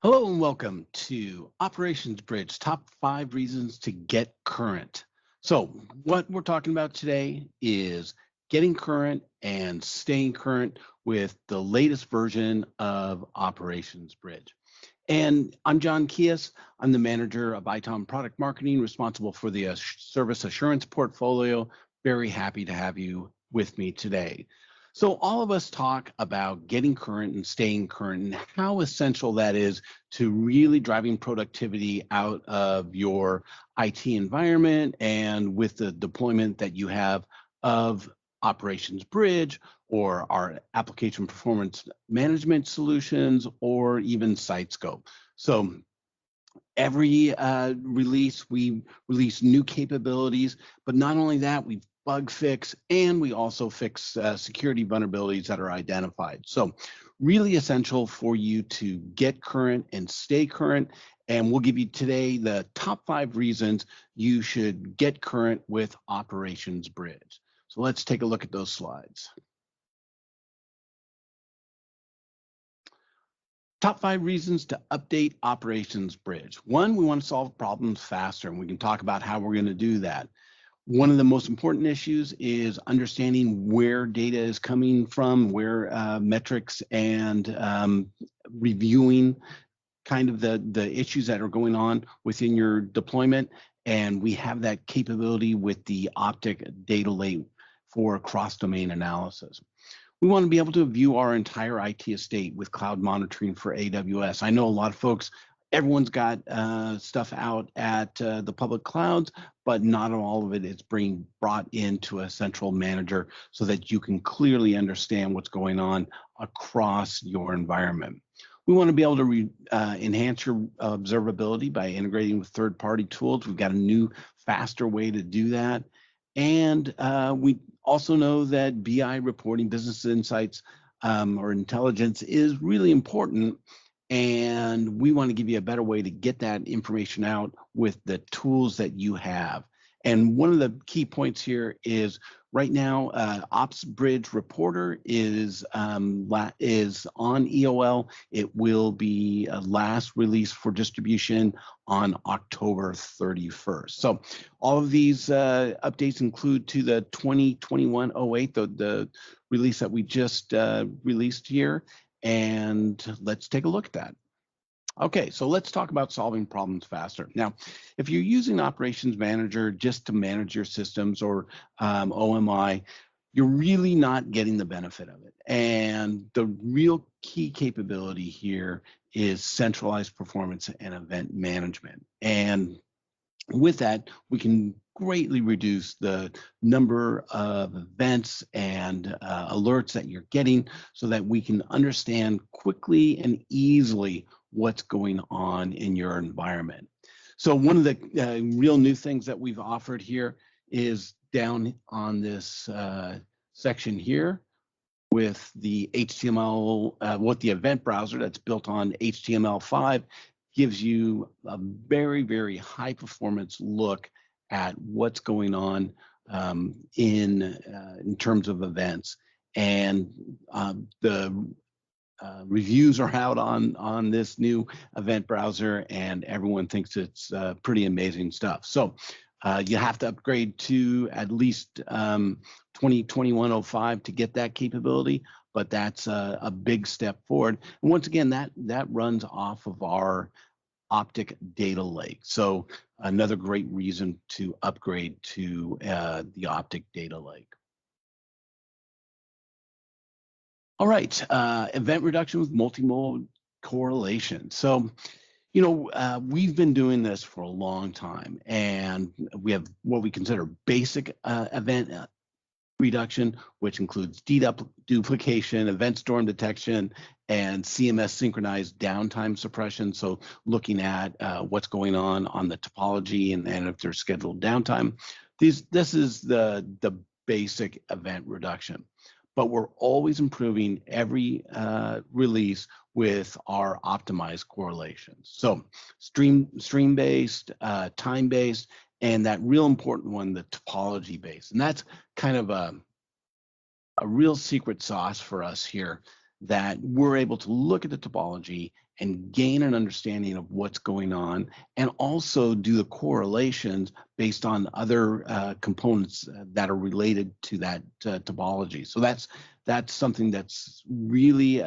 Hello and welcome to Operations Bridge, top 5 reasons to get current. So what we're talking about today is getting current and staying current with the latest version of Operations Bridge. And I'm John Kias. I'm the manager of ITOM Product Marketing, responsible for the service assurance portfolio. Very happy to have you with me today. So all of us talk about getting current and staying current and how essential that is to really driving productivity out of your IT environment and with the deployment that you have of Operations Bridge or our application performance management solutions or even SiteScope. So every release, we release new capabilities, but not only that, we bug fix and we also fix security vulnerabilities that are identified. So really essential for you to get current and stay current. And we'll give you today the top 5 reasons you should get current with Operations Bridge. So let's take a look at those slides. Top 5 reasons to update Operations Bridge. One, we want to solve problems faster, and we can talk about how we're going to do that. One of the most important issues is understanding where data is coming from, where metrics and reviewing kind of the issues that are going on within your deployment. And we have that capability with the OPTIC data lake for cross-domain analysis. We want to be able to view our entire IT estate with cloud monitoring for AWS. I know a lot of folks, everyone's got stuff out at the public clouds, but not all of it is being brought into a central manager so that you can clearly understand what's going on across your environment. We want to be able to enhance your observability by integrating with third-party tools. We've got a new, faster way to do that. And we also know that BI reporting, business insights or intelligence is really important. And we want to give you a better way to get that information out with the tools that you have. And one of the key points here is right now, OpsBridge Reporter is on EOL. It will be last released for distribution on October 31st. So all of these updates include to the 2021-08, the release that we just released here. And let's take a look at that. Okay, so let's talk about solving problems faster. Now, if you're using Operations Manager just to manage your systems or OMI, you're really not getting the benefit of it. And the real key capability here is centralized performance and event management. And with that, we can greatly reduce the number of events and alerts that you're getting so that we can understand quickly and easily what's going on in your environment. So one of the real new things that we've offered here is down on this section here with the HTML, what the event browser that's built on HTML5 gives you a very, very high performance look at what's going on in terms of events. And the reviews are out on this new event browser, and everyone thinks it's pretty amazing stuff. So you have to upgrade to at least 2021-05 to get that capability, but that's a big step forward. And once again, that runs off of our OPTIC data lake. So another great reason to upgrade to the OPTIC data lake. All right, event reduction with multimodal correlation. So, you know, we've been doing this for a long time, and we have what we consider basic event reduction, which includes deduplication, event storm detection, and CMS synchronized downtime suppression. So looking at what's going on the topology and if there's scheduled downtime. This is the basic event reduction. But we're always improving every release with our optimized correlations. So stream-based, time-based, and that real important one, the topology-based. And that's kind of a real secret sauce for us here. that we're able to look at the topology and gain an understanding of what's going on, and also do the correlations based on other components that are related to that topology. So that's something that's really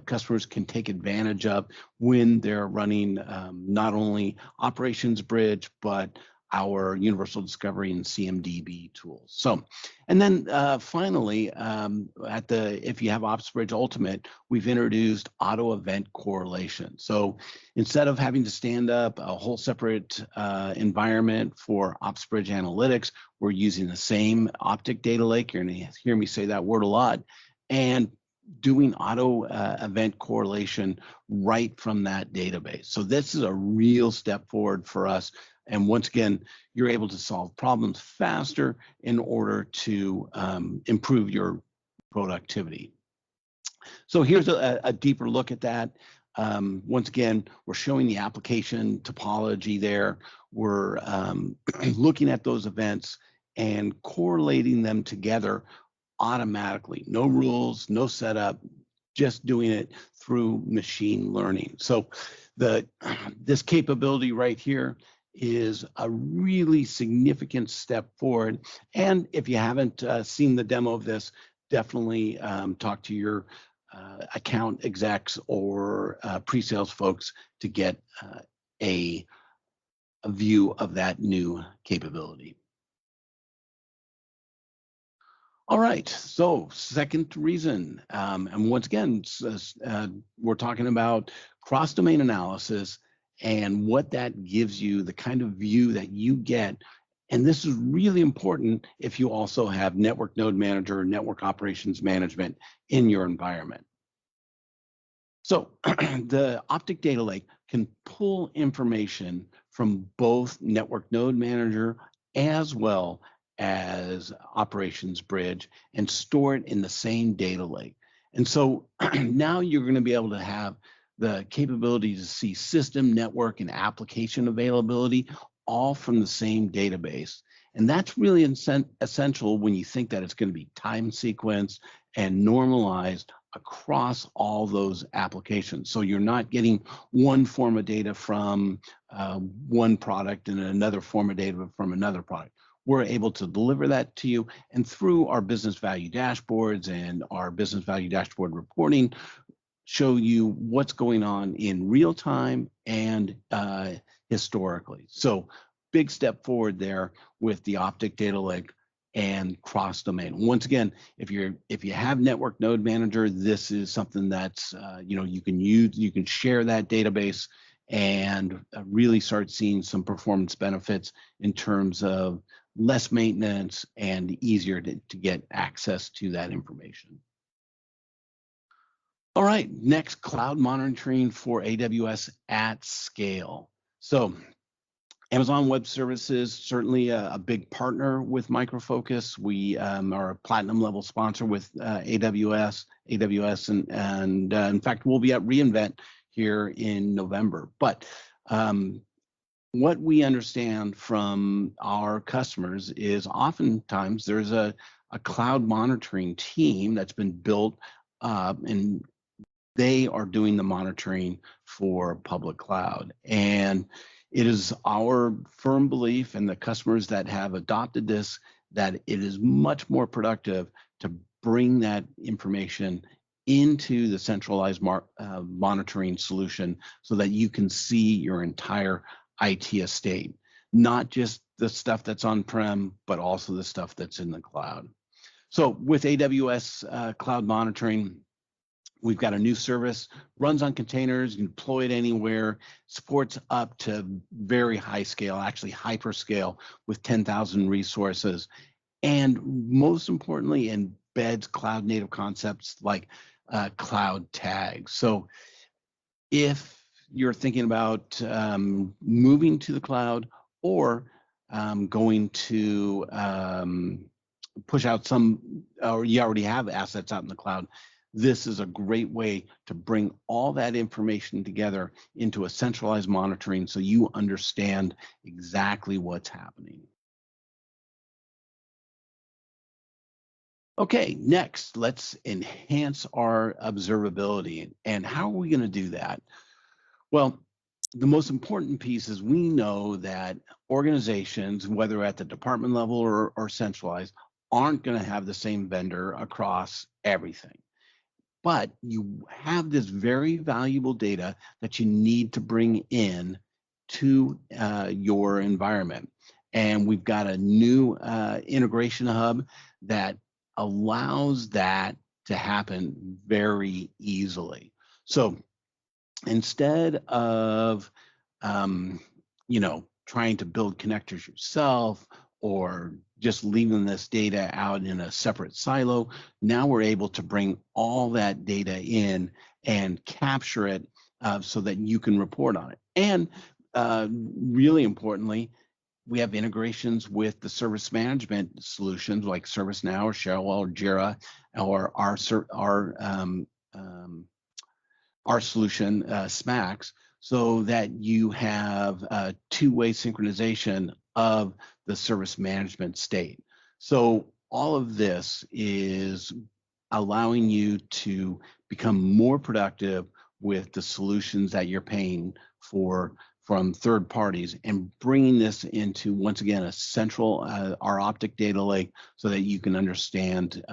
customers can take advantage of when they're running not only OpsBridge, but our Universal Discovery and CMDB tools. So, and then finally, if you have OpsBridge Ultimate, we've introduced auto event correlation. So instead of having to stand up a whole separate environment for OpsBridge Analytics, we're using the same OPTIC data lake. You're going to hear me say that word a lot, and doing auto event correlation right from that database. So this is a real step forward for us. And once again, you're able to solve problems faster in order to improve your productivity. So here's a deeper look at that. Once again, we're showing the application topology there. We're looking at those events and correlating them together automatically. No rules, no setup, just doing it through machine learning. So this capability right here is a really significant step forward. And if you haven't seen the demo of this, definitely talk to your account execs or pre-sales folks to get a view of that new capability. All right, so second reason, and once again, we're talking about cross-domain analysis and what that gives you, the kind of view that you get. And this is really important if you also have network node manager or network operations management in your environment. So the OPTIC data lake can pull information from both network node manager as well as OpsBridge and store it in the same data lake. And so now you're going to be able to have the capability to see system, network, and application availability all from the same database. And that's really essential when you think that it's going to be time sequenced and normalized across all those applications. So you're not getting one form of data from one product and another form of data from another product. We're able to deliver that to you, and through our business value dashboards and our business value dashboard reporting, show you what's going on in real time and historically. So big step forward there with the OPTIC data lake and cross domain. Once again, if you have network node manager, this is something that's you can use. You can share that database and really start seeing some performance benefits in terms of less maintenance and easier to get access to that information. All right, next, cloud monitoring for AWS at scale. So Amazon Web Services, certainly a big partner with Micro Focus. We are a platinum level sponsor with AWS, and in fact, we'll be at reInvent here in November. But what we understand from our customers is oftentimes there's a cloud monitoring team that's been built up, and they are doing the monitoring for public cloud. And it is our firm belief, and the customers that have adopted this, that it is much more productive to bring that information into the centralized monitoring solution so that you can see your entire IT estate, not just the stuff that's on-prem, but also the stuff that's in the cloud. So with AWS Cloud Monitoring, we've got a new service, runs on containers, you can deploy it anywhere, supports up to very high scale, actually hyperscale with 10,000 resources. And most importantly, embeds cloud native concepts like cloud tags. So if you're thinking about moving to the cloud or going to push out some, or you already have assets out in the cloud, this is a great way to bring all that information together into a centralized monitoring so you understand exactly what's happening. Okay, next, let's enhance our observability. And how are we going to do that? Well, the most important piece is we know that organizations, whether at the department level or centralized, aren't going to have the same vendor across everything. But you have this very valuable data that you need to bring in to your environment. And we've got a new integration hub that allows that to happen very easily. So instead of trying to build connectors yourself or just leaving this data out in a separate silo, now we're able to bring all that data in and capture it so that you can report on it. And really importantly, we have integrations with the service management solutions like ServiceNow or Cherwell or Jira or our solution, SMAX, so that you have two-way synchronization of the service management state. So all of this is allowing you to become more productive with the solutions that you're paying for from third parties and bringing this into, once again, a central, our OPTIC data lake so that you can understand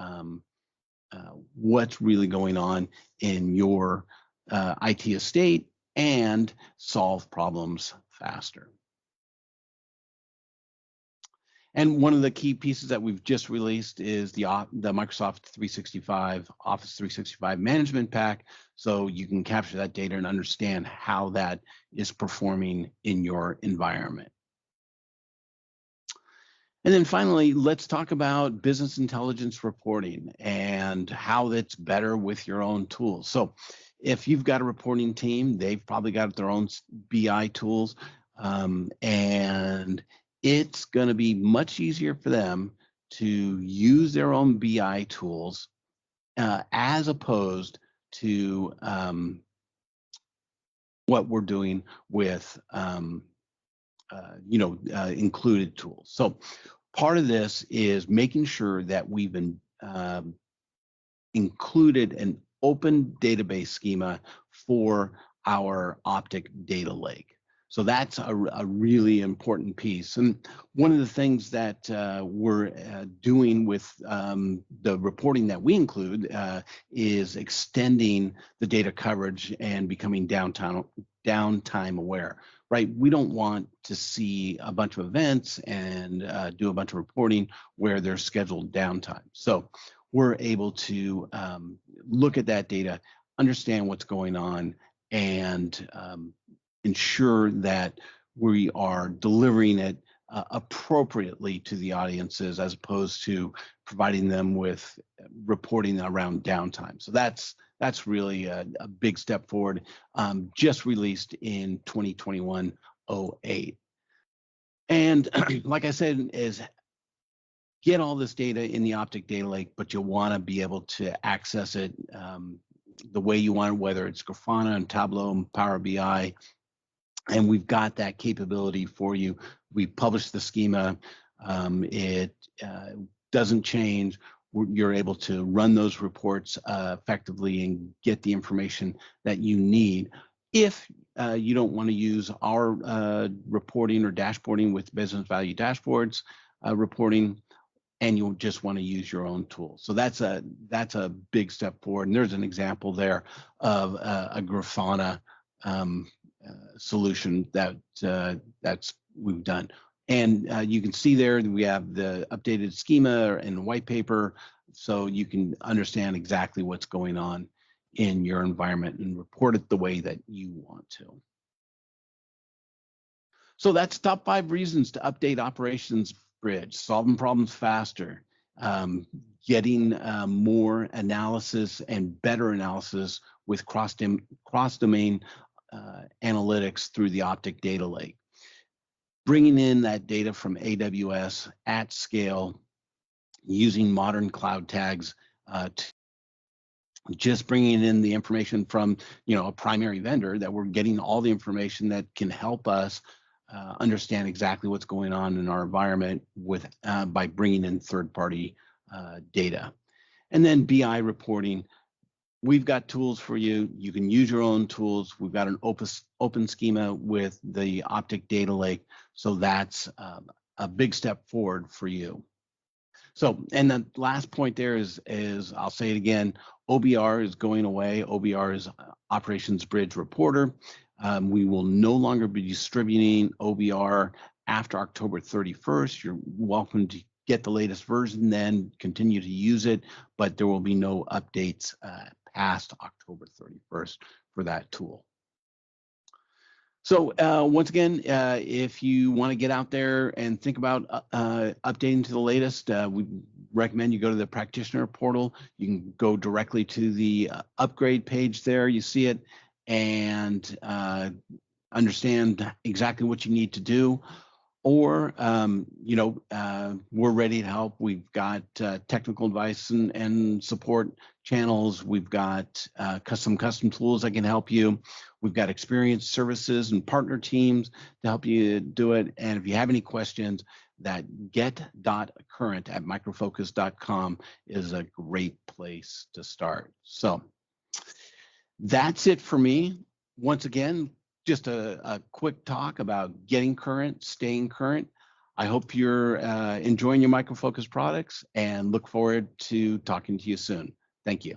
what's really going on in your IT estate and solve problems faster. And one of the key pieces that we've just released is the Microsoft 365 Office 365 Management Pack, so you can capture that data and understand how that is performing in your environment. And then finally, let's talk about business intelligence reporting and how that's better with your own tools. So if you've got a reporting team, they've probably got their own BI tools, and it's going to be much easier for them to use their own BI tools as opposed to what we're doing with included tools. So part of this is making sure that we've been included an open database schema for our OPTIC data lake. So that's a really important piece. And one of the things that we're doing with the reporting that we include is extending the data coverage and becoming downtime aware, right? We don't want to see a bunch of events and do a bunch of reporting where there's scheduled downtime. So we're able to look at that data, understand what's going on, and ensure that we are delivering it appropriately to the audiences as opposed to providing them with reporting around downtime. So that's really a big step forward, just released in 2021-08. And like I said, is get all this data in the OPTIC data lake, but you'll want to be able to access it the way you want, whether it's Grafana and Tableau and Power BI. And we've got that capability for you. We published the schema. It doesn't change. You're able to run those reports effectively and get the information that you need. If you don't want to use our reporting or dashboarding with business value dashboards reporting, and you'll just want to use your own tool. So that's a big step forward. And there's an example there of a Grafana solution that's we've done. And you can see there that we have the updated schema and white paper, so you can understand exactly what's going on in your environment and report it the way that you want to. So that's top 5 reasons to update OpsBridge: solving problems faster, getting more analysis and better analysis with cross-domain analytics through the OPTIC data lake, bringing in that data from AWS at scale, using modern cloud tags, just bringing in the information from a primary vendor, that we're getting all the information that can help us understand exactly what's going on in our environment with by bringing in third-party data. And then BI reporting. We've got tools for you. You can use your own tools. We've got an open schema with the OPTIC data lake. So that's a big step forward for you. So, and the last point there is I'll say it again, OBR is going away. OBR is Operations Bridge Reporter. We will no longer be distributing OBR after October 31st. You're welcome to get the latest version, then continue to use it, but there will be no updates past October 31st for that tool. So once again, if you want to get out there and think about updating to the latest, we recommend you go to the Practitioner portal. You can go directly to the upgrade page there. You see it and understand exactly what you need to do. Or, we're ready to help. We've got technical advice and support channels. We've got custom tools that can help you. We've got experienced services and partner teams to help you do it. And if you have any questions, that get.current@microfocus.com is a great place to start. So that's it for me. Once again, just a quick talk about getting current, staying current. I hope you're enjoying your Micro Focus products and look forward to talking to you soon. Thank you.